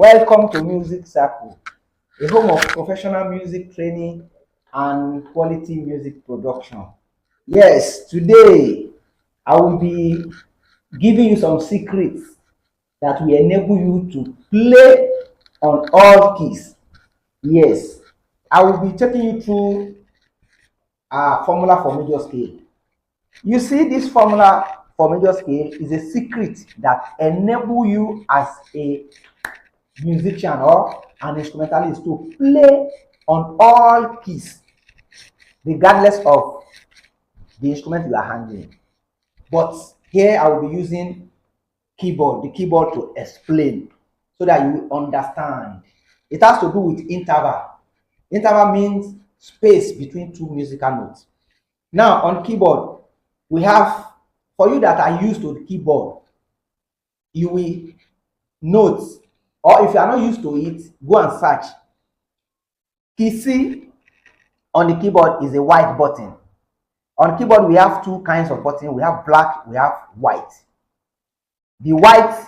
Welcome to Music Circle, a home of professional music training and quality music production. Yes, today I will be giving you some secrets that will enable you to play on all keys. Yes, I will be taking you through a formula for major scale. You see, this formula for major scale is a secret that enable you as a musician or an instrumentalist to play on all keys, regardless of the instrument you are handling. But here I will be using the keyboard to explain so that you understand. It has to do with interval. Interval means space between two musical notes. Now on keyboard, we have, for you that are used to the keyboard, you will note, or if you are not used to it, go and search. Key C on the keyboard is a white button. On keyboard, we have two kinds of button. We have black, we have white. The white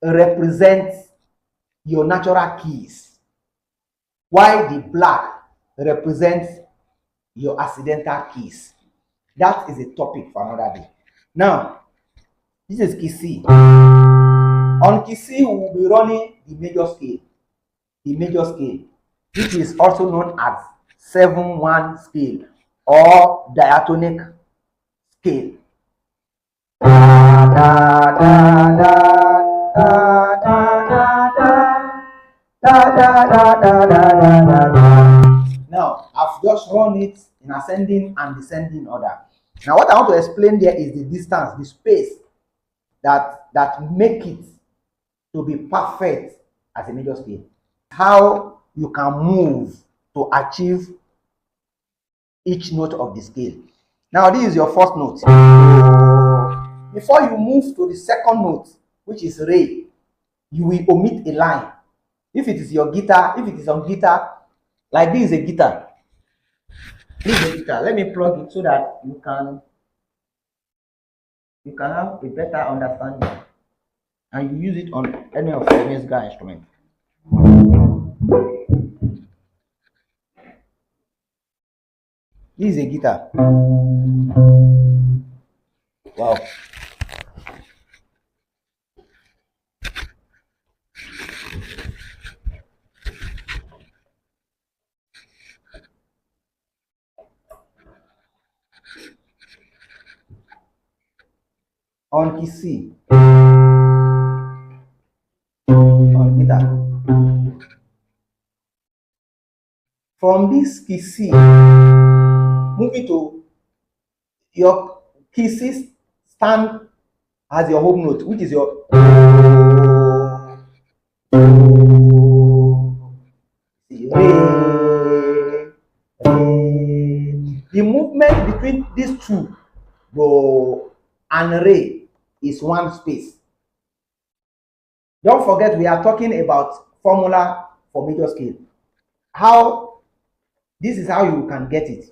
represents your natural keys, while the black represents your accidental keys. That is a topic for another day. Now, this is key C. On key C, we will be running the major scale, which is also known as 7/1 scale or diatonic scale. Now, I've just run it in ascending and descending order. Now, what I want to explain there is the distance, the space that make it to be perfect as a major scale. How you can move to achieve each note of the scale. Now, this is your first note. Before you move to the second note, which is re, you will omit a line. If it is your guitar, if it is on guitar, like this is a guitar. This is a guitar. Let me plug it so that you can have a better understanding, and you use it on any of your musical instruments. This is a guitar. Wow. On key C, on guitar. From this key C, moving to your key C stand as your home note, which is your re. The movement between these two, do and re, is one space. Don't forget, we are talking about formula for major scale. This is how you can get it.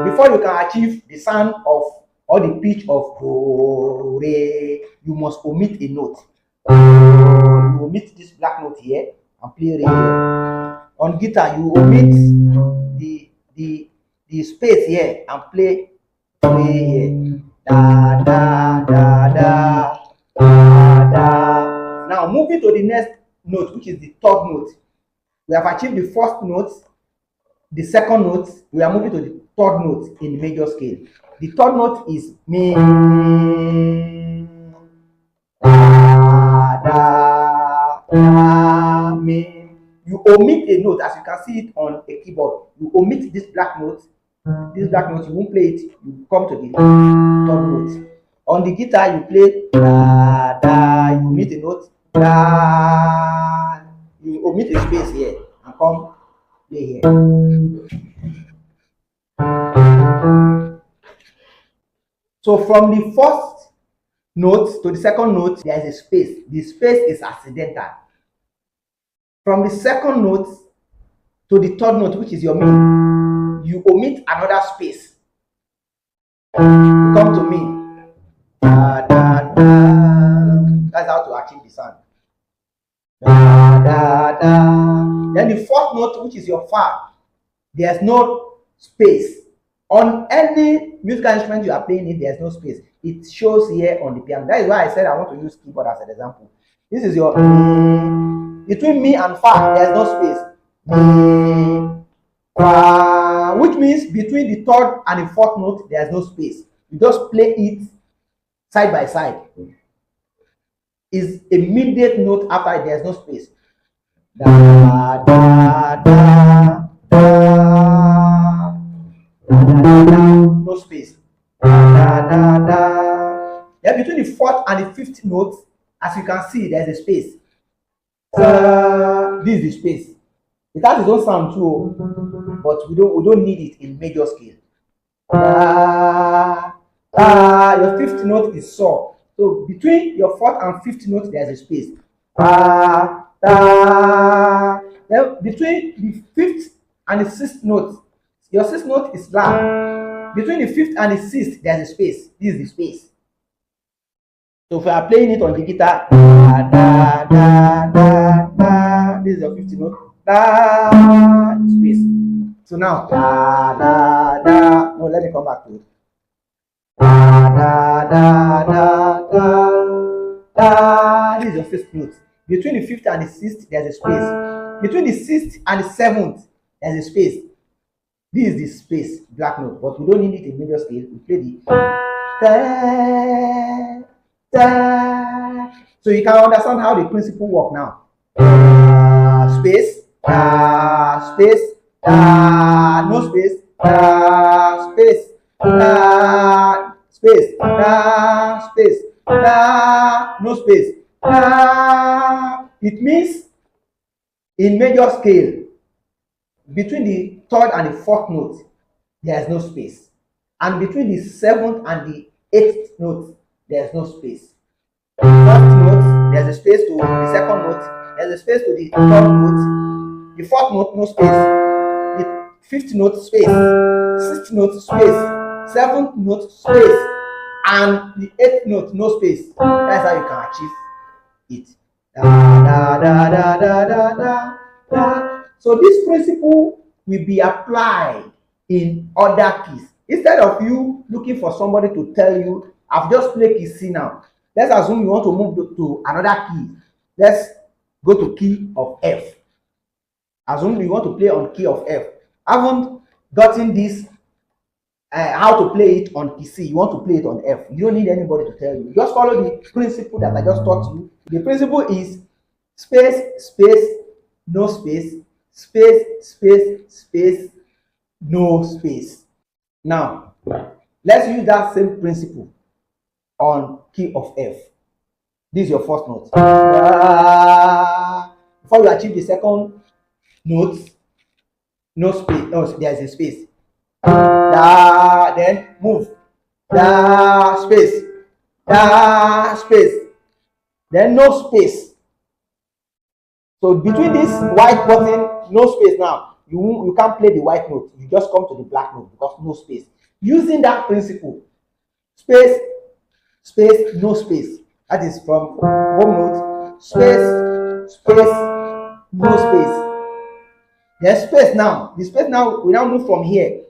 Before you can achieve the sound of or the pitch of do, re, you must omit a note. You omit this black note here and play re here. On guitar, you omit the space here and play re here. Da da da da da da. Now moving to the next note, which is the third note. We have achieved the first note, the second note. We are moving to the third note in the major scale. The third note is mi, da, da, mi. You omit a note, as you can see it on a keyboard. You omit this black note. This black note, you won't play it. You come to the third note. On the guitar, you play da, da. You omit a note, da. You omit a space here and come play here. So from the first note to the second note, there is a space. The space is accidental. From the second note to the third note, which is your mi, you omit another space. You come to mi. Da, da, da. That's how to achieve the sound. Da, da, da. Then the fourth note, which is your fa, there's no space. On any musical instrument you are playing it, there's no space. It shows here on the piano. That is why I said I want to use keyboard as an example. This is your between me and fa, there's no space. Which means between the third and the fourth note, there's no space. You just play it side by side. Is immediate note after it, there's no space. Da, da, da, da, no space. Da, da, da. Then between the fourth and the fifth note, as you can see, there's a space. This is the space. It has its own sound too, but we don't need it in major scale. Your fifth note is saw. So between your fourth and fifth note, there's a space. Then between the fifth and the sixth note, your sixth note is la. Between the fifth and the sixth, there's a space. This is the space. So if you are playing it on the guitar, da, da, da, da, da, this is your fifth note. Da, space. So now, da, da, da. No, let me come back to it. Da, da, da, da, da, da. This is your fifth note. Between the fifth and the sixth, there's a space. Between the sixth and the seventh, there's a space. This is the space, black note, but we don't need it in major scale. We play the da, da. So you can understand how the principle work now. Space, space, no space, space, space, space, no space. It means in major scale, between the third and the fourth note, there is no space. And between the seventh and the eighth note, there is no space. The first note, there's a space to the second note, there's a space to the third note, the fourth note, no space, the fifth note, space, sixth note, space, seventh note, space, and the eighth note, no space. That's how you can achieve it. Da, da, da, da, da, da, da. So this principle will be applied in other keys. Instead of you looking for somebody to tell you, I've just played key C now. Let's assume you want to move to another key. Let's go to key of F. Assume you want to play on key of F. I haven't gotten this, how to play it on key C. You want to play it on F. You don't need anybody to tell you. Just follow the principle that I just taught you. The principle is space, space, no space, space, space, space, no space. Now, let's use that same principle on key of F. This is your first note. Before you achieve the second note, no space. No, there is a space. Then move. Space. Space. Then no space. So between this white button, no space now. You can't play the white note. You just come to the black note because no space. Using that principle, space, space, no space. That is from home note. Space, space, no space. There's space now. The space now, we now move from here.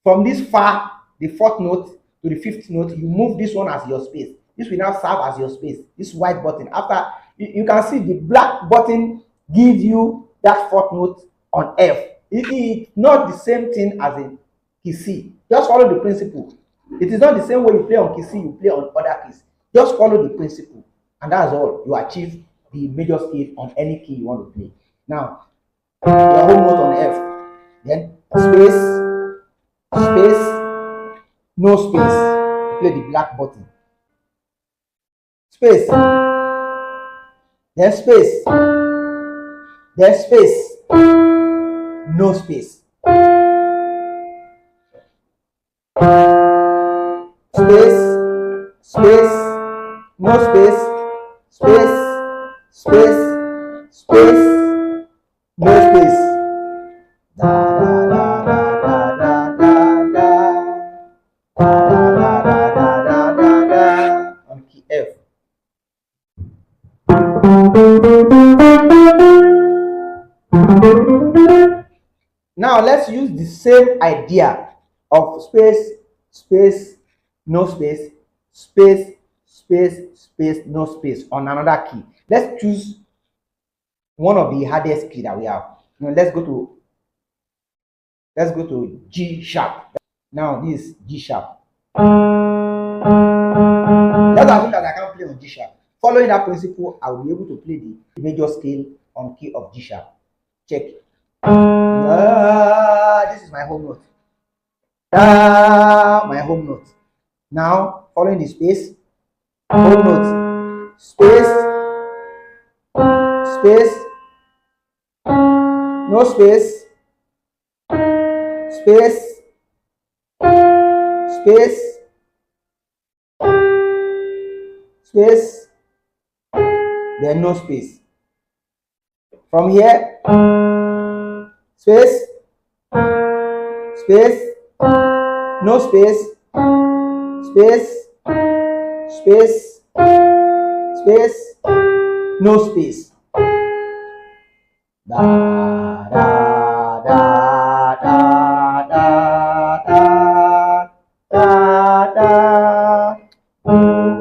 From this far, the fourth note to the fifth note, you move this one as your space. This will now serve as your space. This white button. After you can see the black button gives you that fourth note on F. It is not the same thing as in key C. Just follow the principle. It is not the same way you play on key C, you play on other keys. Just follow the principle, and that's all. You achieve the major scale on any key you want to play. Now, your home note on F. Then space, space, no space. Play the black button. Space. Then space. Then space. No space. Space. Space. No space. Space. Space. Space. No space. Da da da da da da da da da da da da da on key F. Now let's use the same idea of space, space, no space, space, space, space, no space on another key. Let's choose one of the hardest key that we have. Let's go to G sharp. Now this is G sharp. Let's assume that I can play on G sharp. Following that principle, I will be able to play the major scale on key of G sharp. Check. This is my home note. My home note. Now, following the space, home note, space, space, no space, space, space, space, then no space. From here, space, space, no space, space, space, space, no space. Da da da da da da da da. Do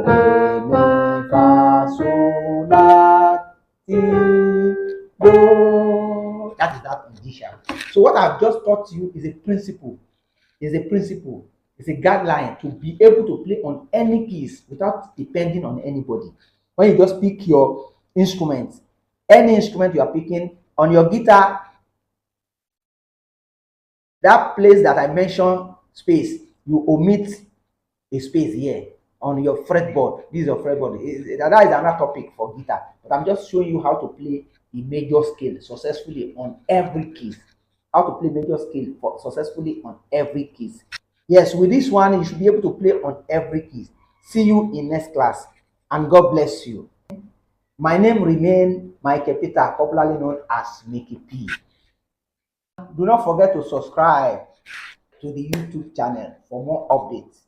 re mi fa sol la ti do. That is that in G sharp. So what I've just taught you is a principle. It's a guideline to be able to play on any keys without depending on anybody. When you just pick your instrument, any instrument you are picking on your guitar, that place that I mentioned, space, you omit a space here on your fretboard. This is your fretboard. That is another topic for guitar, but I'm just showing you how to play a major scale successfully on every keys. How to play major scale successfully on every keys. Yes, with this one, you should be able to play on every keys. See you in next class, and God bless you. My name remains Michael Peter, popularly known as Mickey P. Do not forget to subscribe to the YouTube channel for more updates.